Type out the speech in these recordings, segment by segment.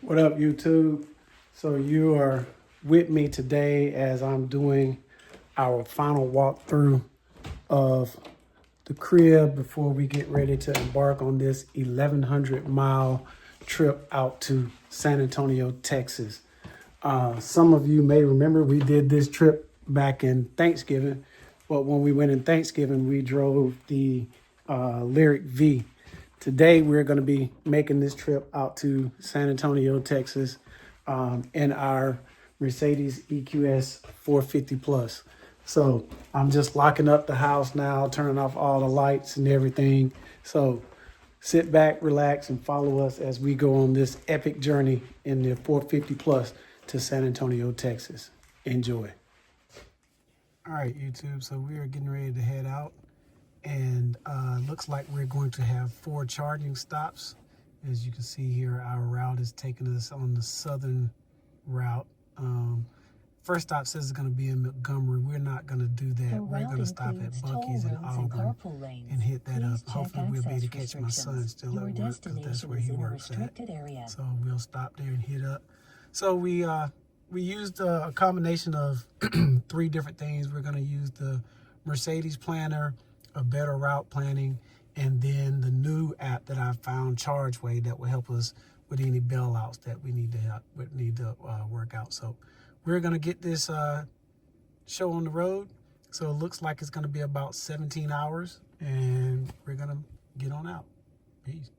What up, YouTube? So you are with me today as I'm doing our final walkthrough of the crib before we get ready to embark on this 1,100-mile trip out to San Antonio, Texas. Some of you may remember we did this trip back in Thanksgiving, but when we went in Thanksgiving, we drove the Lyric V. Today, we're going to be making this trip out to San Antonio, Texas, in our Mercedes EQS 450 Plus. So I'm just locking up the house now, turning off all the lights and everything. So sit back, relax, and follow us as we go on this epic journey in the 450 Plus to San Antonio, Texas. Enjoy. All right, YouTube, so we are getting ready to head out. And looks like we're going to have 4 charging stops. As you can see here, our route is taking us on the southern route. First stop says it's going to be in Montgomery. We're not going to do that. We're going to stop at Buc-ee's in Auburn and hit that up. Hopefully we'll be able to catch my son still at work because that's where he works at. So we'll stop there and hit up. So we used a combination of 3 different things. We're going to use the Mercedes Planner, a better route planning, and then the new app that I found, ChargeWay, that will help us with any bailouts that we need to work out. So we're gonna get this show on the road. So it looks like it's gonna be about 17 hours, and we're gonna get on out. Peace.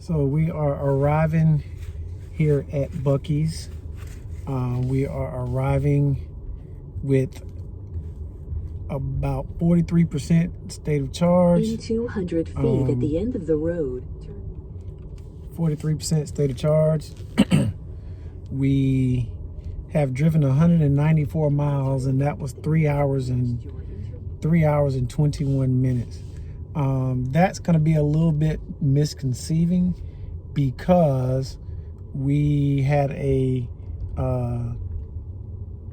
So we are arriving here at Buc-ee's. We are arriving with about 43% state of charge. In 200 feet at the end of the road. 43% state of charge. We have driven 194 miles, and that was 3 hours and 21 minutes. That's going to be a little bit misconceiving because we had a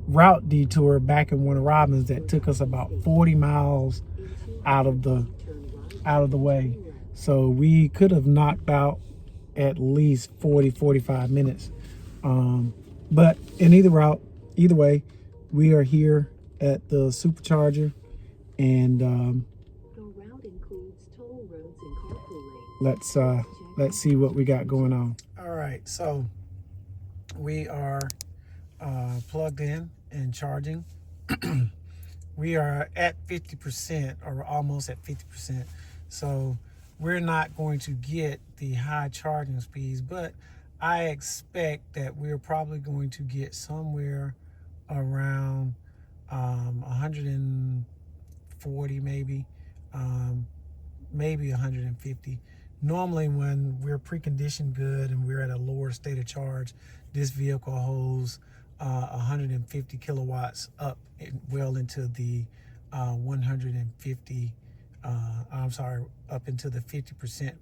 route detour back in Warner Robins that took us about 40 miles out of the way. So we could have knocked out at least 45 minutes. But in either way, we are here at the supercharger, and The route includes toll roads and carpool lanes. let's see what we got going on. All right, so we are plugged in and charging. We are at 50% or almost at 50%. So we're not going to get the high charging speeds, but I expect that we're probably going to get somewhere around 140, maybe 150. Normally when we're preconditioned good and we're at a lower state of charge, this vehicle holds 150 kilowatts up well into the 150, up into the 50%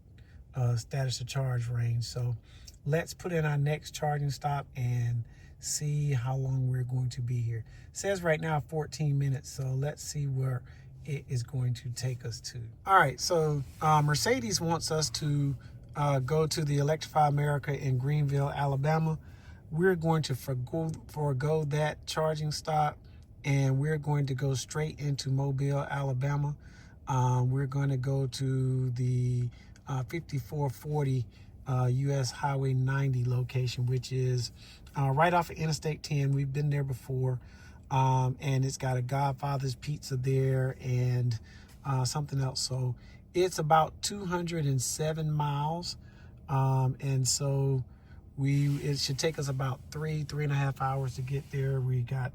status of charge range. So let's put in our next charging stop and see how long we're going to be here. It says right now 14 minutes, so let's see where it is going to take us to. All right, so Mercedes wants us to go to the Electrify America in Greenville, Alabama. We're going to forego that charging stop, and we're going to go straight into Mobile, Alabama. We're going to go to the 5440 US Highway 90 location, which is right off of Interstate 10. We've been there before, and it's got a Godfather's Pizza there and something else. So it's about 207 miles, and so it should take us about three and a half hours to get there. We got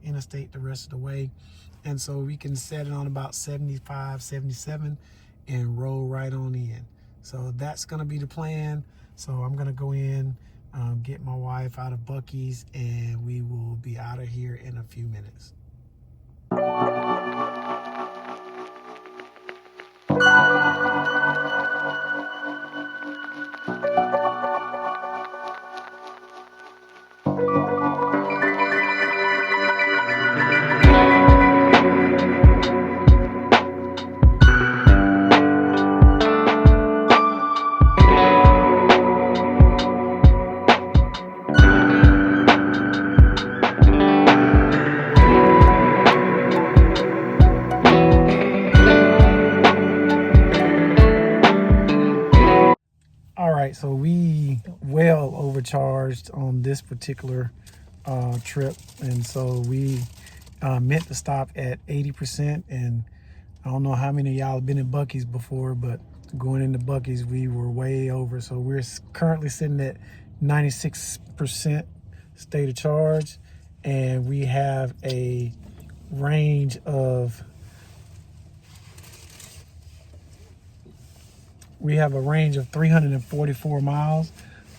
interstate the rest of the way, and so we can set it on about 75, 77 and roll right on in. So that's gonna be the plan. So I'm gonna go in, get my wife out of Buc-ee's, and we will be out of here in a few minutes. So we well overcharged on this particular trip, and so we meant to stop at 80%. And I don't know how many of y'all have been in Buc-ee's before, but going into Buc-ee's we were way over. So we're currently sitting at 96% state of charge, and we have a range of 344 miles.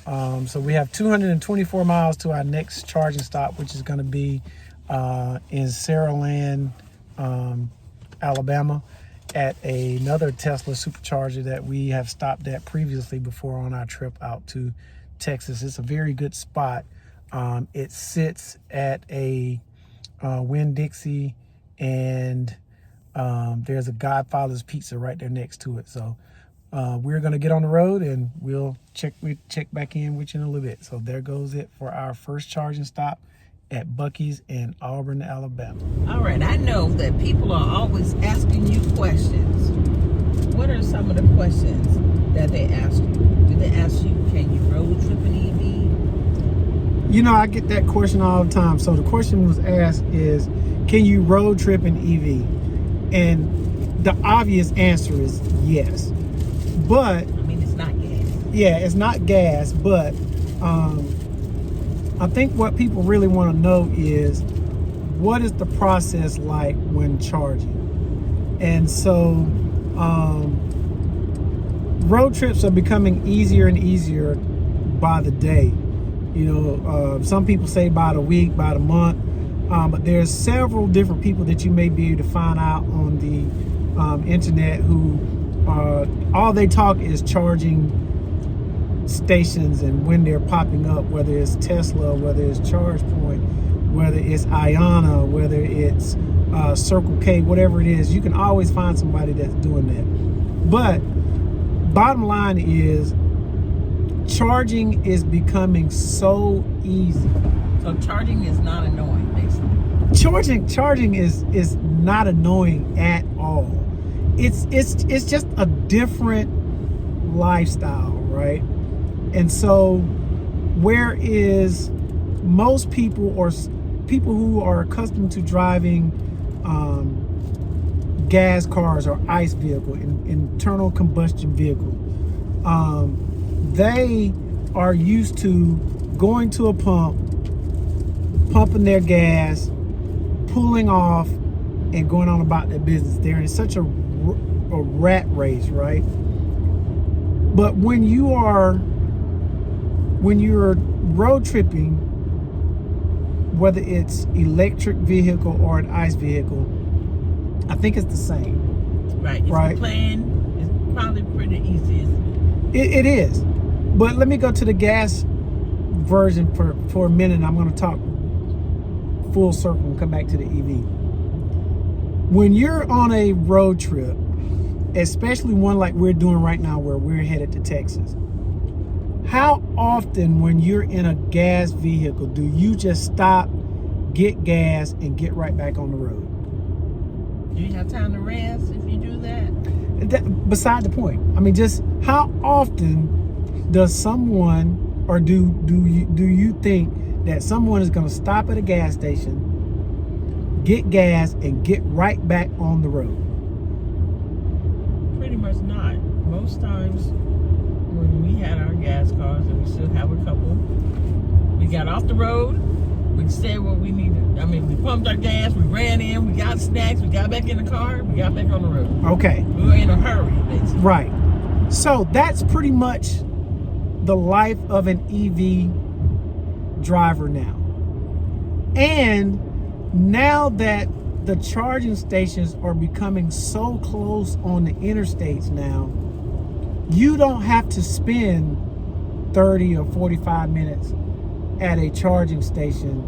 So we have 224 miles to our next charging stop, which is going to be in Saraland, Alabama, at another Tesla supercharger that we have stopped at previously before on our trip out to Texas. It's a very good spot. It sits at a Winn-Dixie, and there's a Godfather's Pizza right there next to it. So we're going to get on the road, and we'll check back in with you in a little bit. So there goes it for our first charging stop at Buc-ee's in Auburn, Alabama. All right, I know that people are always asking you questions. What are some of the questions that they ask you? Do they ask you, can you road trip an EV? You know, I get that question all the time. So the question was asked is, can you road trip an EV? And the obvious answer is yes. But I mean, it's not gas. Yeah, it's not gas, but I think what people really want to know is what is the process like when charging. And so road trips are becoming easier and easier by the day. You know, some people say by the week, by the month, but there's several different people that you may be able to find out on the internet who all they talk is charging stations and when they're popping up, whether it's Tesla, whether it's ChargePoint, whether it's Iona, whether it's Circle K, whatever it is. You can always find somebody that's doing that. But bottom line is, charging is becoming so easy. So charging is not annoying, basically. Charging is not annoying at all. It's just a different lifestyle, right? And so whereas most people or people who are accustomed to driving gas cars or ICE vehicle, internal combustion vehicle, they are used to going to a pump, pumping their gas, pulling off, and going on about their business. They're in such a rat race, right? But when you're road tripping, whether it's electric vehicle or an ICE vehicle, I think it's the same. Right. If right? you're playing, it's probably pretty easy, isn't It is. But let me go to the gas version for a minute. I'm going to talk full circle and come back to the EV. When you're on a road trip, especially one like we're doing right now where we're headed to Texas, how often when you're in a gas vehicle do you just stop, get gas, and get right back on the road? it? Do you have time to rest if you do that? Beside the point. I mean, just how often does someone, or do you think that someone is going to stop at a gas station, get gas, and get right back on the road? Pretty much not. Most times when we had our gas cars, and we still have a couple, we got off the road, we said what we needed. I mean, we pumped our gas, we ran in, we got snacks, we got back in the car, we got back on the road. Okay. We were in a hurry, basically. Right. So that's pretty much the life of an EV driver now. And now that the charging stations are becoming so close on the interstates now, you don't have to spend 30 or 45 minutes at a charging station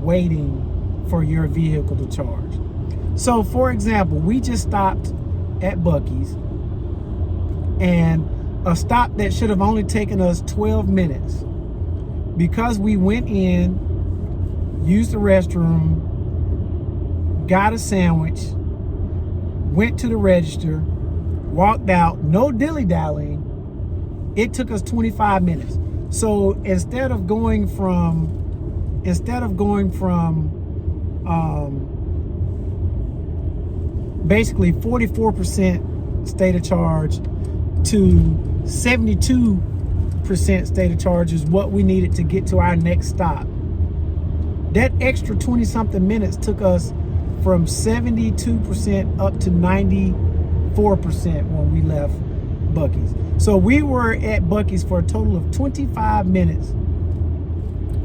waiting for your vehicle to charge. So for example, we just stopped at Buc-ee's, and a stop that should have only taken us 12 minutes, because we went in, used the restroom, got a sandwich, went to the register, walked out, no dilly-dallying, it took us 25 minutes. So instead of going from basically 44% state of charge to 72% state of charge is what we needed to get to our next stop. That extra 20-something minutes took us from 72% up to 94% when we left Buc-ee's. So we were at Buc-ee's for a total of 25 minutes,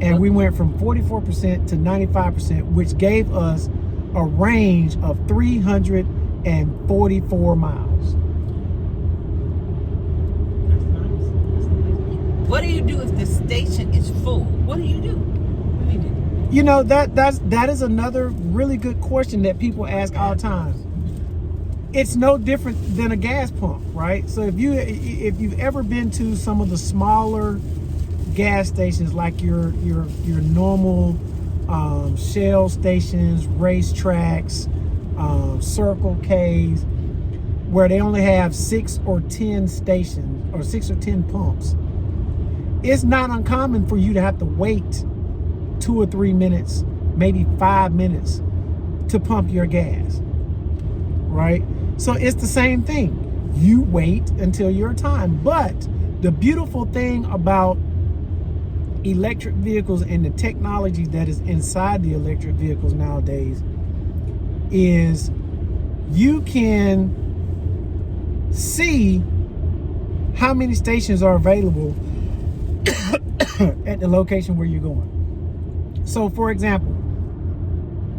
and we went from 44% to 95%, which gave us a range of 344 miles. That's nice. What do you do if the station is full? What do you do? What do you do? You know, that is another really good question that people ask all the time. It's no different than a gas pump, right? So if you've ever been to some of the smaller gas stations, like your normal Shell stations, racetracks, Circle K's, where they only have 6 or 10 stations or 6 or 10 pumps, it's not uncommon for you to have to wait 2 or 3 minutes, maybe 5 minutes to pump your gas, right? So it's the same thing. You wait until your time. But The beautiful thing about electric vehicles and the technology that is inside the electric vehicles nowadays is you can see how many stations are available at the location where you're going. So for example,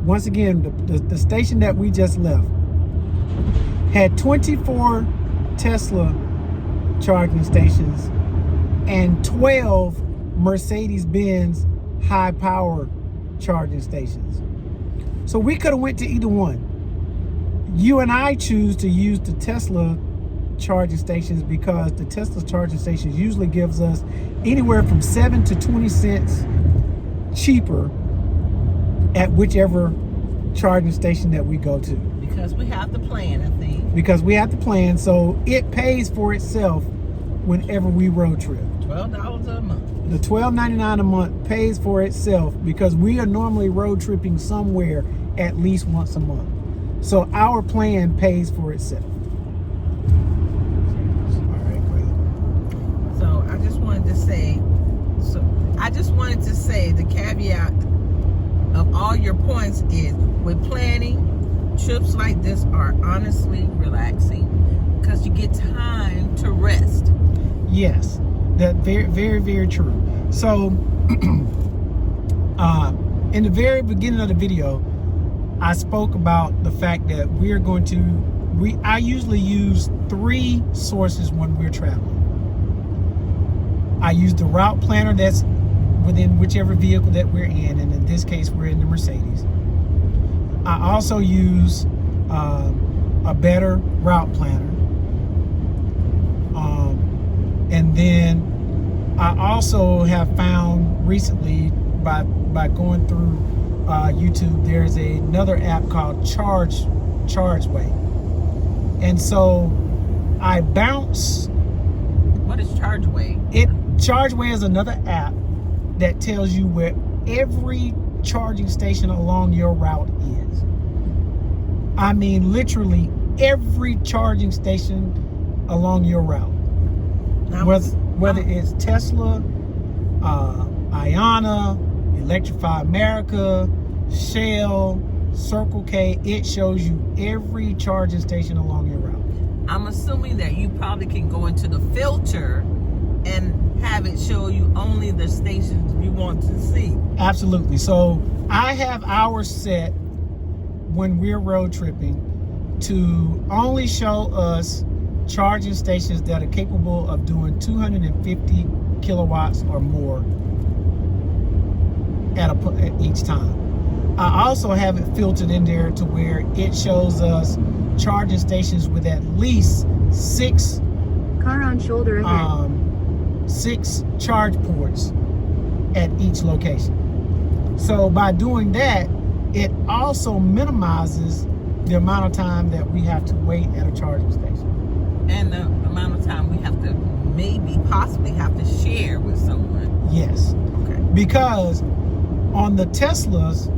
once again, the station that we just left had 24 Tesla charging stations and 12 Mercedes Benz high power charging stations. So we could have went to either one. You and I choose to use the Tesla charging stations because the Tesla charging stations usually gives us anywhere from 7 to 20 cents cheaper at whichever charging station that we go to. Because we have the plan, I think. Because we have the plan, so it pays for itself whenever we road trip. $12 a month. The $12.99 a month pays for itself because we are normally road tripping somewhere at least once a month. So our plan pays for itself. All right, great. So I just wanted to say the caveat of all your points is with planning, trips like this are honestly relaxing because you get time to rest. Yes, that very, very, very true. So in the very beginning of the video, I spoke about the fact that I usually use 3 sources when we're traveling. I use the route planner that's within whichever vehicle that we're in, and in this case, we're in the Mercedes. I also use a better route planner. And then I also have found recently by going through YouTube, there's another app called Chargeway. And so I bounce. What is Chargeway? Chargeway is another app that tells you where every charging station along your route is. I mean, literally every charging station along your route. Whether it's Tesla, Iona, Electrify America, Shell, Circle K, it shows you every charging station along your route. I'm assuming that you probably can go into the filter and have it show you only the stations you want to see. Absolutely. So I have hours set when we're road tripping to only show us charging stations that are capable of doing 250 kilowatts or more at each time. I also have it filtered in there to where it shows us charging stations with at least 6 Car on shoulder ahead. 6 charge ports at each location. So by doing that, it also minimizes the amount of time that we have to wait at a charging station. And the amount of time we have to possibly have to share with someone. Yes. Okay. Because on the Teslas,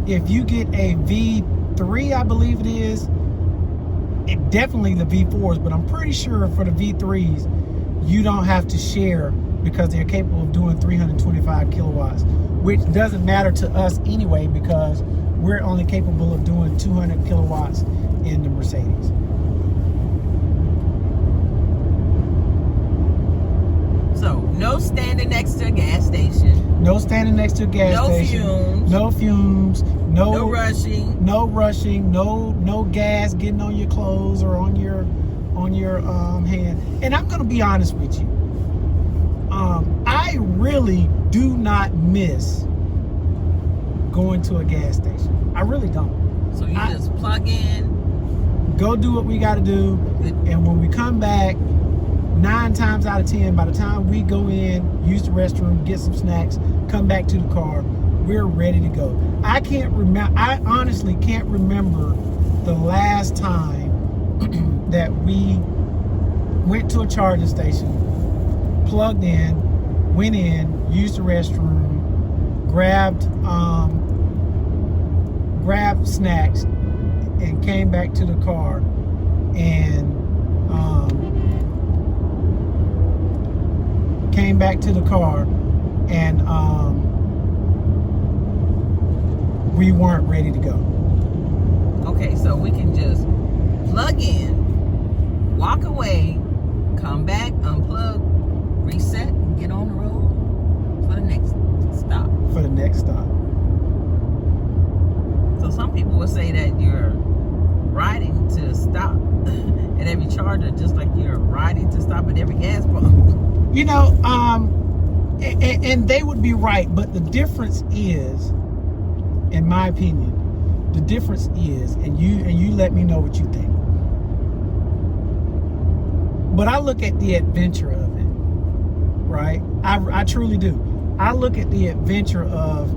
if you get a V3, I believe it is, definitely the V4s, but I'm pretty sure for the V3s, you don't have to share because they're capable of doing 325 kilowatts, which doesn't matter to us anyway because we're only capable of doing 200 kilowatts in the Mercedes. So, no standing next to a gas station. No standing next to a gas station. No fumes. No rushing. No rushing. No gas getting on your clothes or on your hand. And I'm gonna be honest with you. I really do not miss going to a gas station. I really don't. So you just plug in, go do what we got to do, and when we come back, 9 times out of 10, by the time we go in, use the restroom, get some snacks, come back to the car, we're ready to go. I honestly can't remember the last time that we went to a charging station, plugged in, went in, used the restroom, grabbed snacks, and came back to the car and came back to the car, and we weren't ready to go. Okay, so we can just plug in, walk away, come back, unplug, reset, and get on the road for the next stop. For the next stop. So some people would say that you're riding to stop at every charger, just like you're riding to stop at every gas pump. You know, and they would be right, but the difference is, in my opinion, the difference is, and you let me know what you think. But I look at the adventure of it, right? I truly do. I look at the adventure of,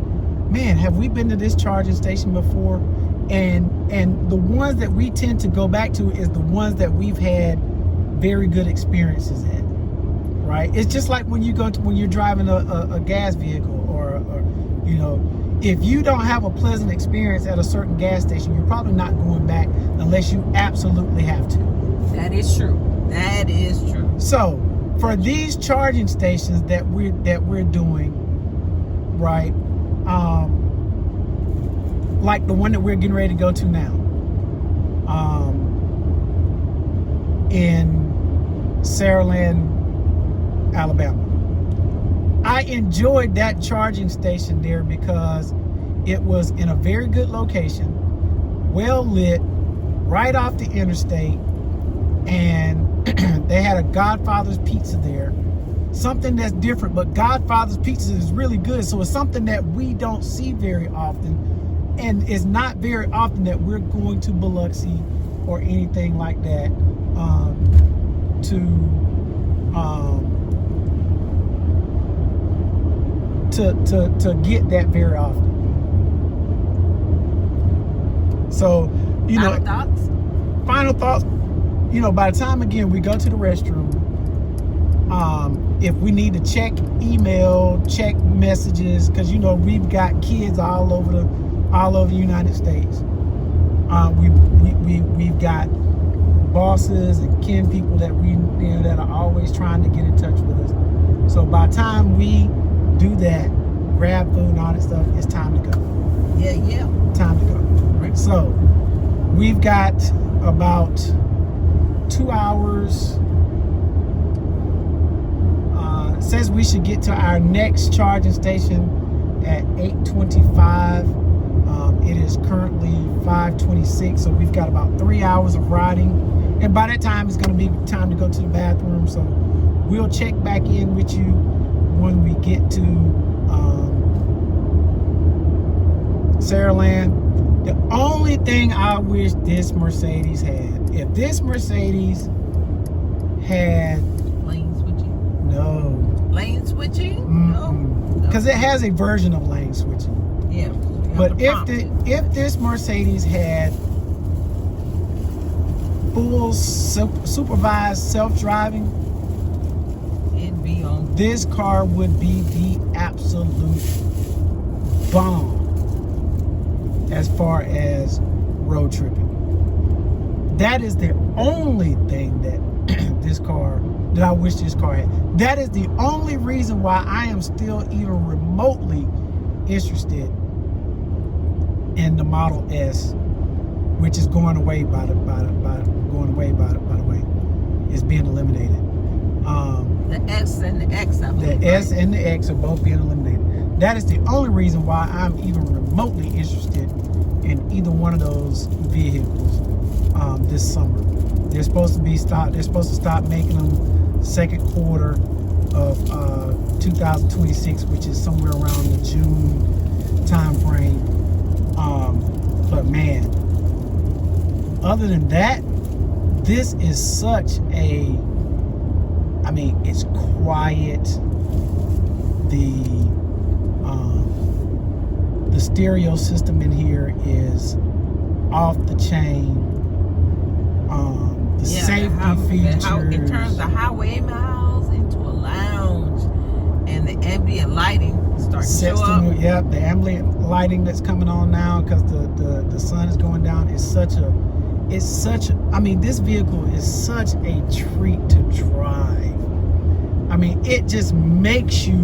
man, have we been to this charging station before? And the ones that we tend to go back to is the ones that we've had very good experiences at, right? It's just like when you're driving a gas vehicle, or you know, if you don't have a pleasant experience at a certain gas station, you're probably not going back unless you absolutely have to. That is true. That is true. So for these charging stations that we're doing, right? Like the one that we're getting ready to go to now, in Saraland, Alabama. I enjoyed that charging station there because it was in a very good location, well lit, right off the interstate, and they had a Godfather's Pizza there. Something that's different, but Godfather's Pizza is really good, so it's something that we don't see very often, and it's not very often that we're going to Biloxi or anything like that to get that very often. So, you know, final thoughts. You know, by the time again we go to the restroom, if we need to check email, check messages, because you know we've got kids all over the United States. We've got bosses and kin people that that are always trying to get in touch with us. So by the time we do that, grab food and all that stuff, it's time to go. Yeah. Time to go. Right. So we've got about 2 hours. It says we should get to our next charging station at 8:25. It is currently 5:26, so we've got about 3 hours of riding, and by that time it's going to be time to go to the bathroom. So we'll check back in with you when we get to Saraland. The only thing I wish this Mercedes had, if this Mercedes had lane switching. No. Lane switching? No. Because it has a version of lane switching. Yeah. But if this Mercedes had full supervised self-driving, it'd be on. This car would be the absolute bomb as far as road tripping. That is the only thing that that I wish this car had. That is the only reason why I am still even remotely interested in the Model S, which is going away by the way. It's being eliminated. The S and the X, I believe. The S and the X are both being eliminated. That is the only reason why I'm even remotely interested in either one of those vehicles this summer. They're supposed to stop making them second quarter of 2026, which is somewhere around the June time frame. But man, other than that, this is such a, I mean, it's quiet. The stereo system in here is off the chain. The safety features. It turns the highway miles into a lounge, and the ambient lighting starts to show up. Yep, the ambient lighting that's coming on now because the sun is going down is I mean, this vehicle is such a treat to drive. I mean, it just makes you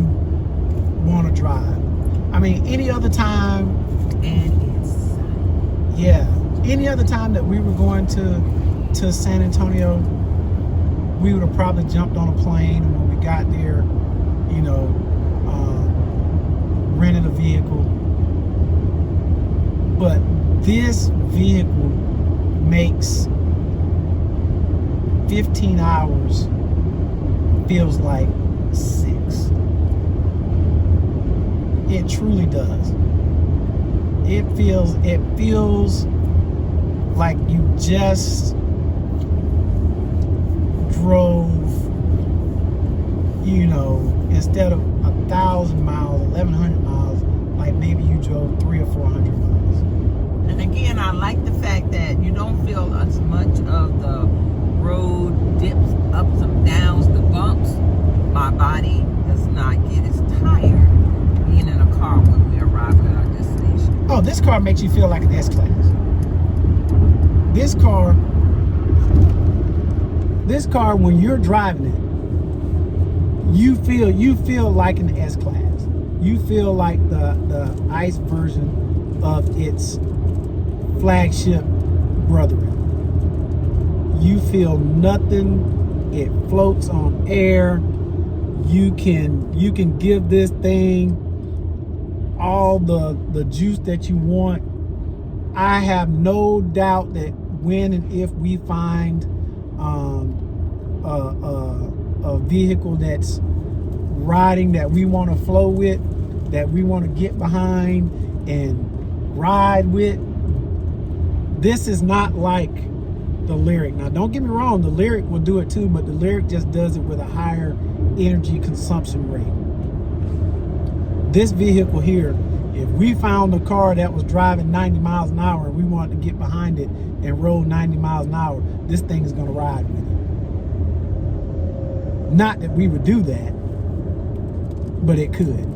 want to drive. I mean, any other time, And it's yeah, any other time that we were going to San Antonio, we would have probably jumped on a plane, and when we got there, you know, rented a vehicle. But this vehicle makes 15 hours feels like 6. It truly does. It feels like you just drove, you know, instead of 1,000 miles, 1,100 miles, like maybe you drove 300 or 400 miles. And again, I like the fact that you don't feel as much of the road dips, ups and downs, the bumps. My body does not get as tired being in a car when we arrive at our destination. Oh, this car makes you feel like an S-Class. This car, when you're driving it, you feel like an S-Class. You feel like the ICE version of its flagship brethren. You feel nothing. It floats on air. You can give this thing all the juice that you want. I have no doubt that when and if we find a vehicle that's riding that we want to flow with, that we want to get behind and ride with, this is not like the Lyric. Now, don't get me wrong, the Lyric will do it too, but the Lyric just does it with a higher energy consumption rate. This vehicle here, if we found a car that was driving 90 miles an hour and we wanted to get behind it and roll 90 miles an hour, this thing is going to ride with it. Not that we would do that, but it could.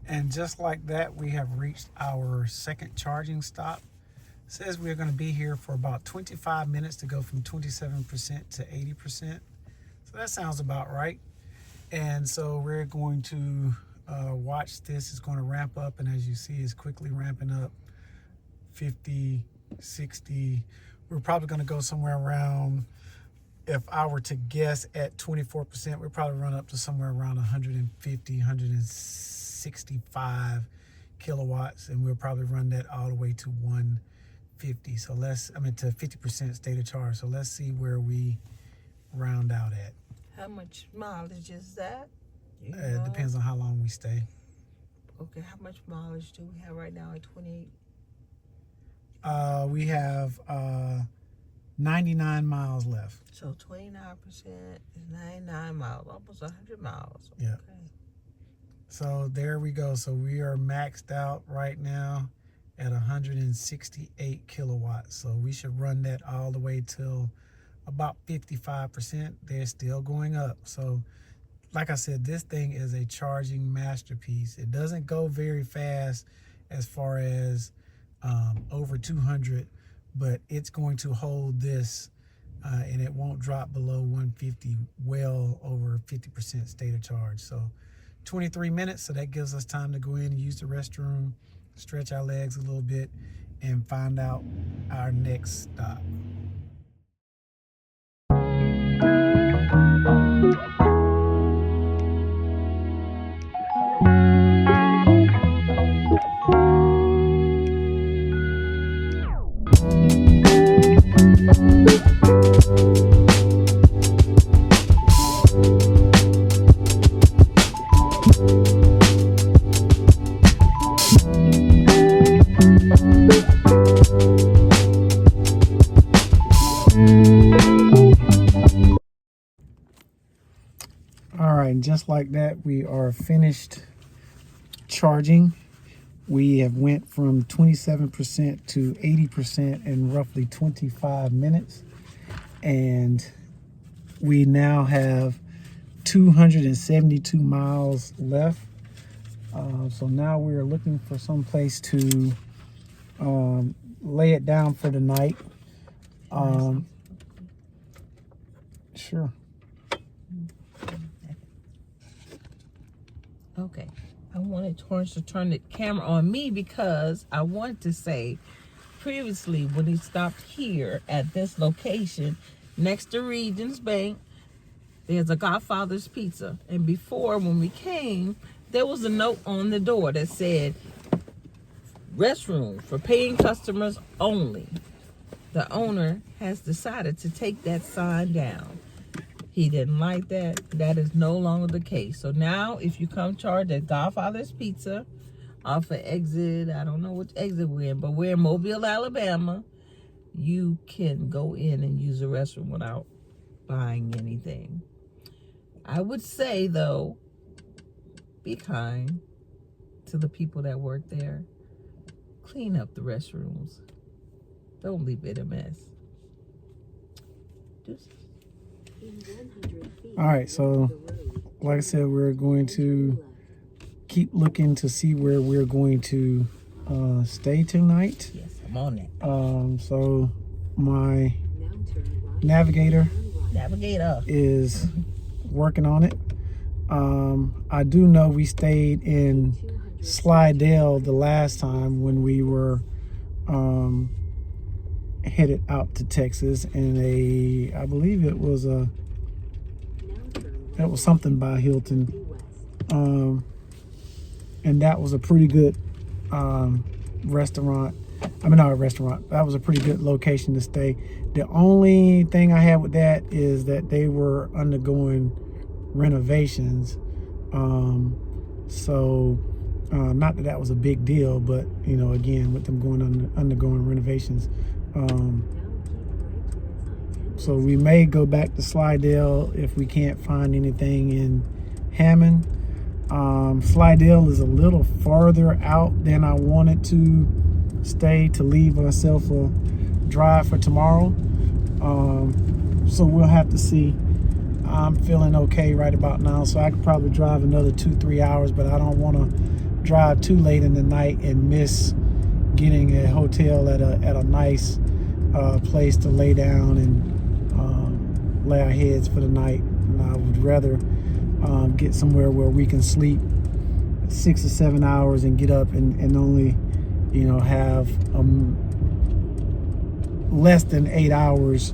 And just like that, we have reached our second charging stop. It says we're going to be here for about 25 minutes to go from 27% to 80%. So that sounds about right. And so we're going to watch this. It's going to ramp up, and as you see, it's quickly ramping up. 50, 60. We're probably going to go somewhere around, if I were to guess, at 24%, we'll probably run up to somewhere around 150, 165 kilowatts, and we'll probably run that all the way to 150. So to 50% state of charge. So let's see where we round out at. How much mileage is that? It depends on how long we stay. Okay, how much mileage do we have right now at 28? We have 99 miles left. So 29% is 99 miles, almost 100 miles. Yeah. Okay. So there we go. So we are maxed out right now at 168 kilowatts. So we should run that all the way till about 55%. They're still going up. So like I said, this thing is a charging masterpiece. It doesn't go very fast as far as over 200, but it's going to hold this and it won't drop below 150, well over 50% state of charge. So 23 minutes, so that gives us time to go in and use the restroom, stretch our legs a little bit, and find out our next stop. All right, and just like that, we are finished charging. We have went from 27% to 80% in roughly 25 minutes. And we now have 272 miles left. So now we're looking for some place to lay it down for the night. Sure. Okay. I wanted Torrance to turn the camera on me because I wanted to say previously when he stopped here at this location next to Regions Bank, there's a Godfather's Pizza. And before, when we came, there was a note on the door that said restroom for paying customers only. The owner has decided to take that sign down. He didn't like that. That is no longer the case. So now if you come charge at Godfather's Pizza off of exit, I don't know which exit we're in, but we're in Mobile, Alabama, you can go in and use the restroom without buying anything. I would say, though, be kind to the people that work there. Clean up the restrooms. Don't leave it a mess. All right, so like I said, we're going to keep looking to see where we're going to stay tonight. Yes, I'm on that. So my navigator is working on it. I do know we stayed in Slidell the last time when we were headed out to Texas, and I believe it was something by Hilton, and that was a pretty good restaurant. Not a restaurant. That was a pretty good location to stay. The only thing I had with that is that they were undergoing renovations. Not that that was a big deal, but again, with them undergoing renovations. So we may go back to Slidell if we can't find anything in Hammond. Slidell is a little farther out than I wanted to stay, to leave myself a drive for tomorrow. So we'll have to see. I'm feeling okay right about now, so I could probably drive another 2-3 hours, but I don't want to drive too late in the night and miss getting a hotel at a nice place to lay down and lay our heads for the night. And I would rather get somewhere where we can sleep 6 or 7 hours and get up and only, you know, have less than 8 hours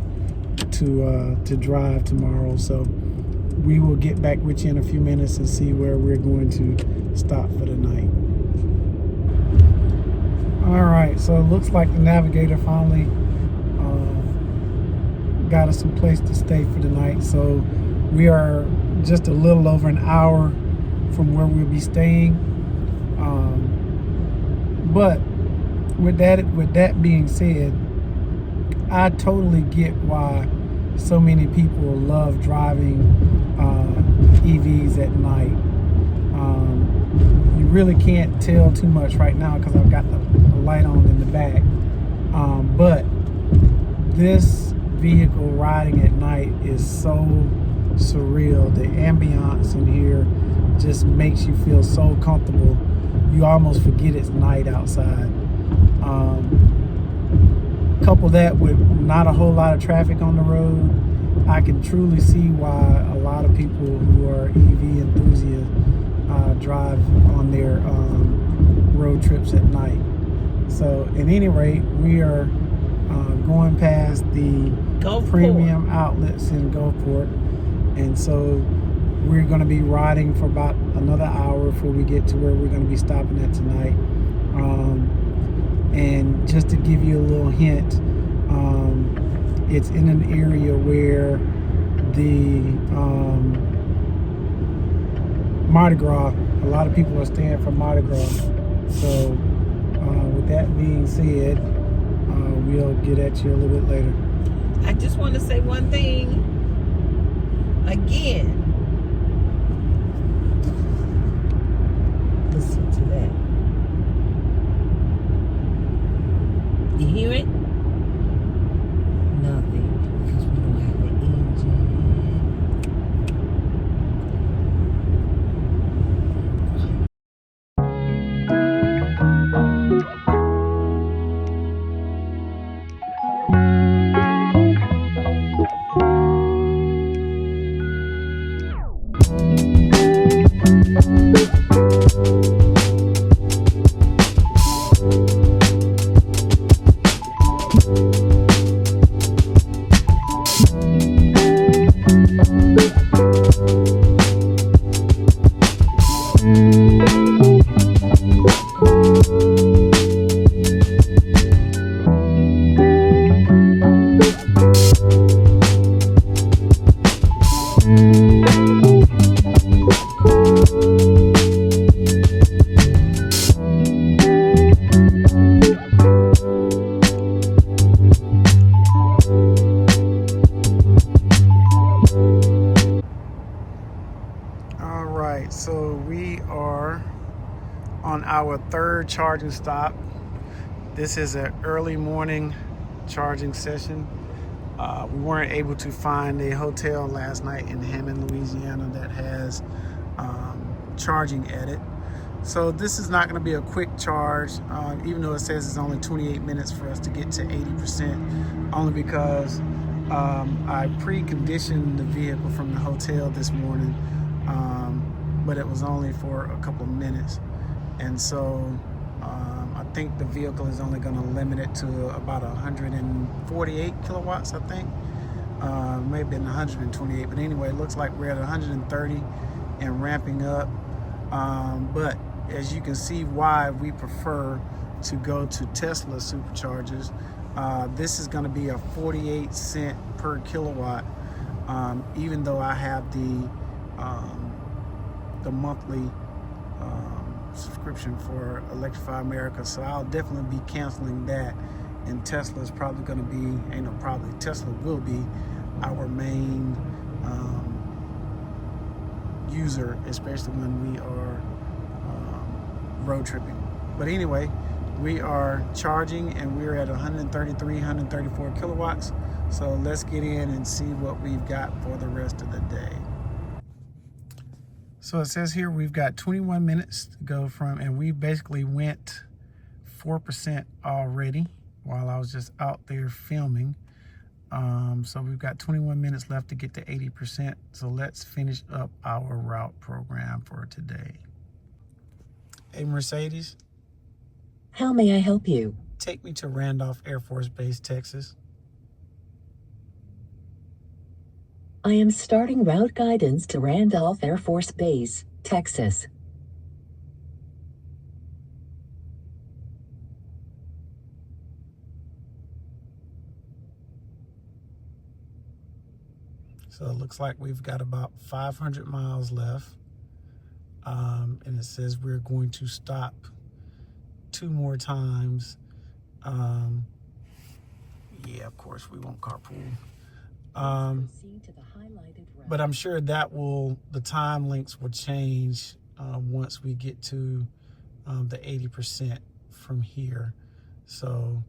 to drive tomorrow. So we will get back with you in a few minutes and see where we're going to stop for the night. All right, so it looks like the navigator finally got us some place to stay for the night. So we are just a little over an hour from where we'll be staying. But with that being said, I totally get why so many people love driving EVs at night. You really can't tell too much right now because I've got the light on in the back. But this vehicle riding at night is so surreal. The ambiance in here just makes you feel so comfortable. You almost forget it's night outside. Couple that with not a whole lot of traffic on the road, I can truly see why a lot of people who are EV enthusiasts drive on their road trips at night. So at any rate, we are going past the premium outlets in Gulfport, and so we're going to be riding for about another hour before we get to where we're going to be stopping at tonight. And just to give you a little hint, it's in an area where the Mardi Gras, a lot of people are staying for Mardi Gras. So with that being said, we'll get at you a little bit later. I just want to say one thing again. Listen to that. You hear it? Nothing, because we don't have the engine. So we are on our third charging stop. This is an early morning charging session. We weren't able to find a hotel last night in Hammond, Louisiana that has charging at it. So this is not going to be a quick charge, even though it says it's only 28 minutes for us to get to 80%, only because I preconditioned the vehicle from the hotel this morning, but it was only for a couple of minutes. And so I think the vehicle is only going to limit it to about 148 kilowatts, I think. Maybe 128, but anyway, it looks like we're at 130 and ramping up. But as you can see why we prefer to go to Tesla superchargers, this is going to be a 48 cent per kilowatt, even though I have the monthly subscription for Electrify America. So I'll definitely be canceling that, and Tesla is probably going to be, Tesla will be our main user, especially when we are road tripping. But anyway, we are charging and we're at 133, 134 kilowatts. So let's get in and see what we've got for the rest of the day. So it says here we've got 21 minutes to go from, and we basically went 4% already while I was just out there filming. So we've got 21 minutes left to get to 80%. So let's finish up our route program for today. Hey, Mercedes. How may I help you? Take me to Randolph Air Force Base, Texas. I am starting route guidance to Randolph Air Force Base, Texas. So it looks like we've got about 500 miles left. And it says we're going to stop 2 more times. Yeah, of course, we won't carpool. But I'm sure that the time links will change once we get to the 80% from here. So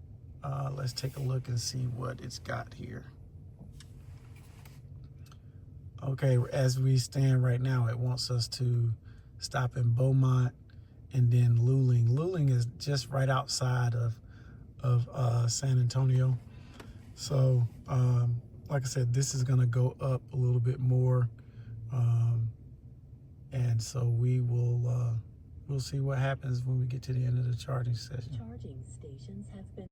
let's take a look and see what it's got here. Okay, as we stand right now, it wants us to stop in Beaumont and then Luling. Luling is just right outside of San Antonio. So, like I said, this is going to go up a little bit more. And so we'll see what happens when we get to the end of the charging session. Charging stations have been.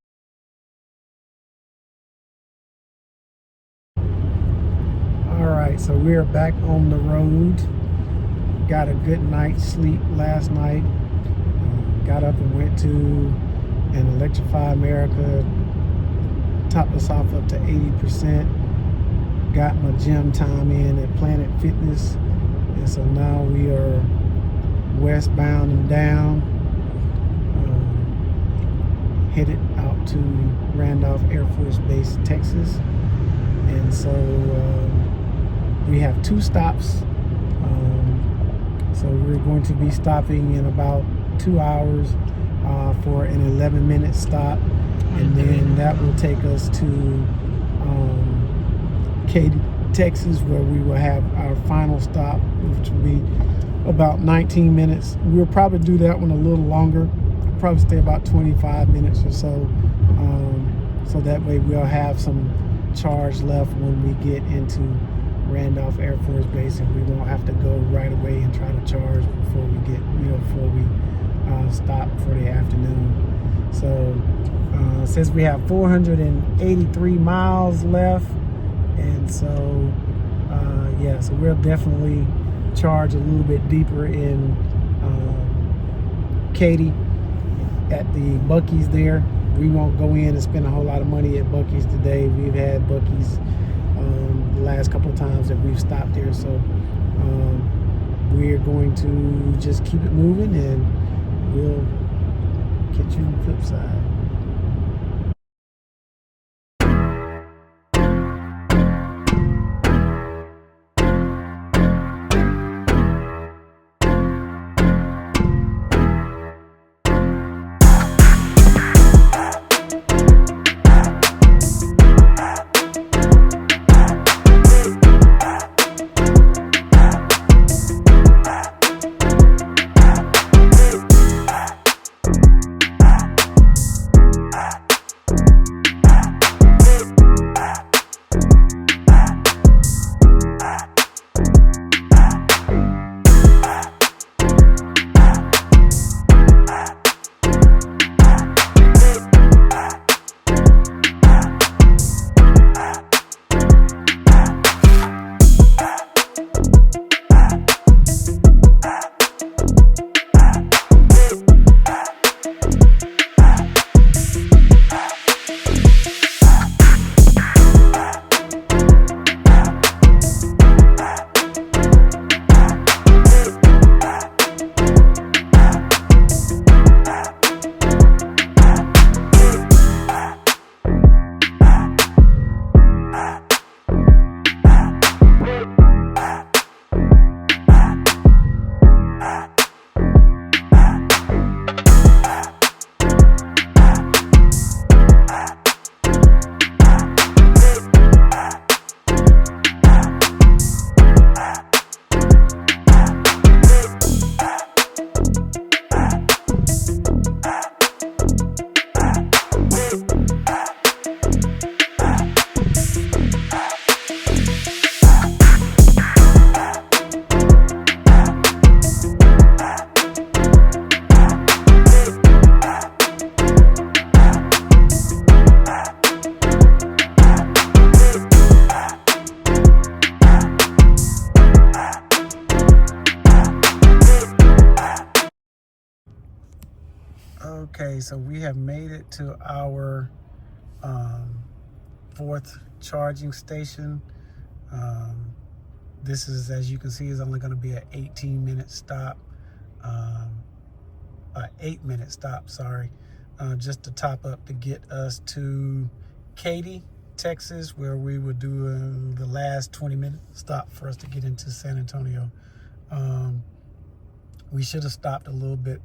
All right, so we're back on the road. Got a good night's sleep last night. Got up and went to an Electrify America. Topped us off up to 80%. Got my gym time in at Planet Fitness. And so now we are westbound and down. Headed out to Randolph Air Force Base, Texas. And so we have 2 stops. So we're going to be stopping in about 2 hours for an 11-minute stop. And then that will take us to Katy, Texas, where we will have our final stop, which will be about 19 minutes. We'll probably do that one a little longer. Probably stay about 25 minutes or so. So that way we'll have some charge left when we get into Randolph Air Force Base, and we won't have to go right away and try to charge before we get, before we stop for the afternoon. So since we have 483 miles left, and so yeah, so we'll definitely charge a little bit deeper in Katy at the Buc-ee's there. We won't go in and spend a whole lot of money at Buc-ee's today. We've had Buc-ee's the last couple of times that we've stopped there, so we're going to just keep it moving, and we'll catch you on the flip side. Okay, so we have made it to our fourth charging station. This is, as you can see, is only going to be an 18-minute stop, 8-minute stop, sorry, just to top up to get us to Katy, Texas, where we would do the last 20-minute stop for us to get into San Antonio. We should have stopped a little bit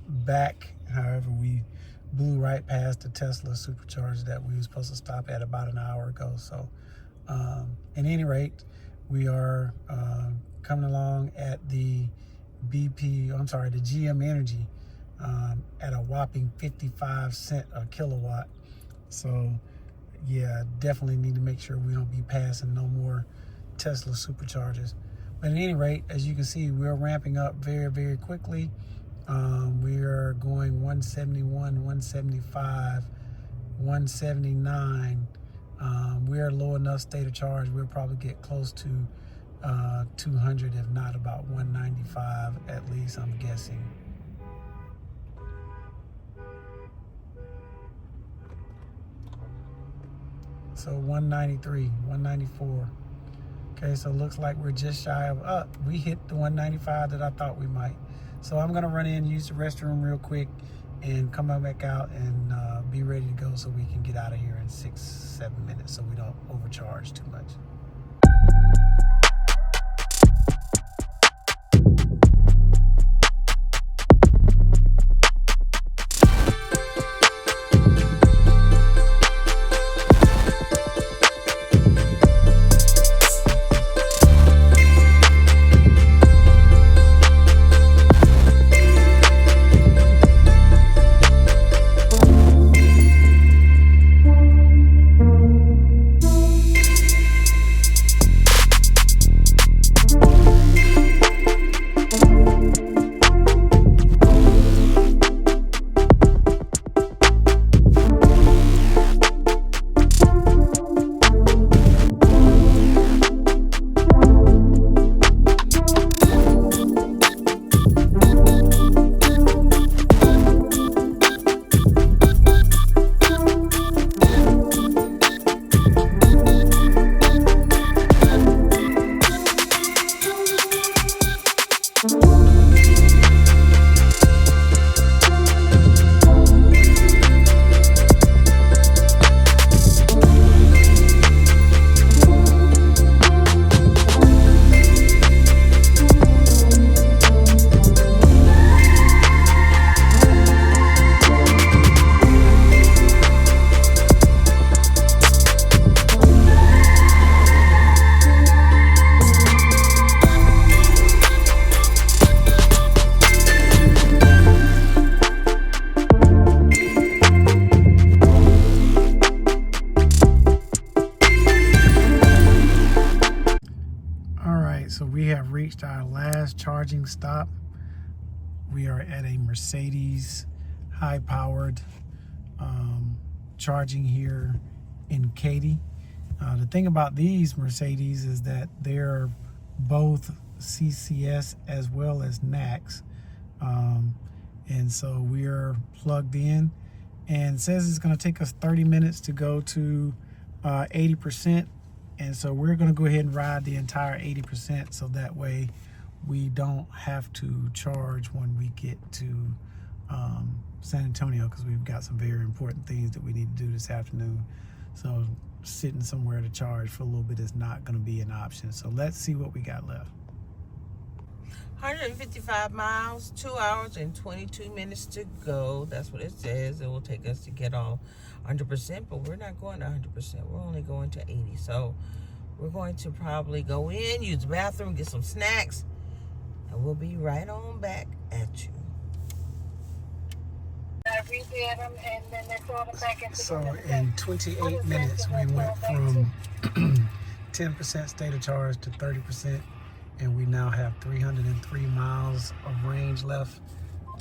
back. However, we blew right past the Tesla supercharger that we were supposed to stop at about an hour ago. So at any rate, we are coming along at the the GM Energy at a whopping 55 cents a kilowatt. So yeah, definitely need to make sure we don't be passing no more Tesla superchargers. But at any rate, as you can see, we're ramping up very, very quickly. We are going 171, 175, 179. We're low enough state of charge. We'll probably get close to 200, if not about 195 at least, I'm guessing. So 193, 194. Okay, so it looks like we're just shy of, we hit the 195 that I thought we might. So I'm gonna run in, use the restroom real quick, and come back out and be ready to go so we can get out of here in 6-7 minutes so we don't overcharge too much. So we have reached our last charging stop. We are at a Mercedes high-powered charging here in Katy. The thing about these Mercedes is that they're both CCS as well as NACS. And so we're plugged in, and it says it's going to take us 30 minutes to go to 80%. And so we're going to go ahead and ride the entire 80%, so that way we don't have to charge when we get to San Antonio, because we've got some very important things that we need to do this afternoon. So sitting somewhere to charge for a little bit is not going to be an option. So let's see what we got left. 155 miles, 2 hours and 22 minutes to go. That's what it says. It will take us to get all 100%, but we're not going to 100%. We're only going to 80. So we're going to probably go in, use the bathroom, get some snacks, and we'll be right on back at you. So in 28 minutes, we went from 10% state of charge to 30%. And we now have 303 miles of range left.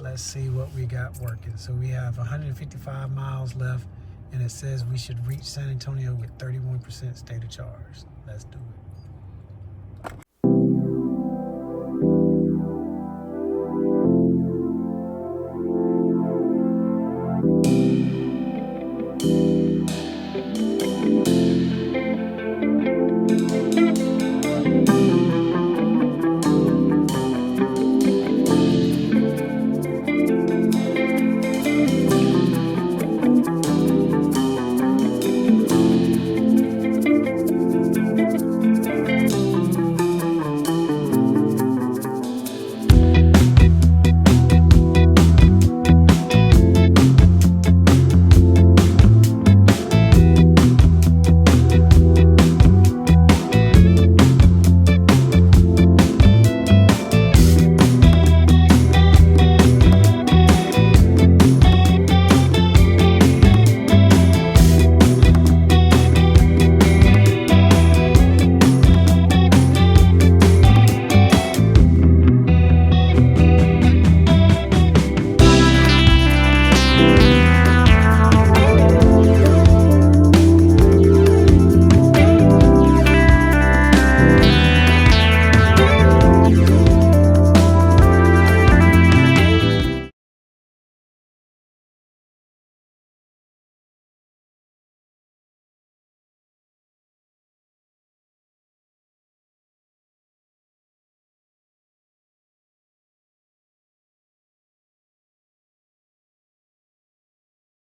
Let's see what we got working. So we have 155 miles left, and it says we should reach San Antonio with 31% state of charge. Let's do it.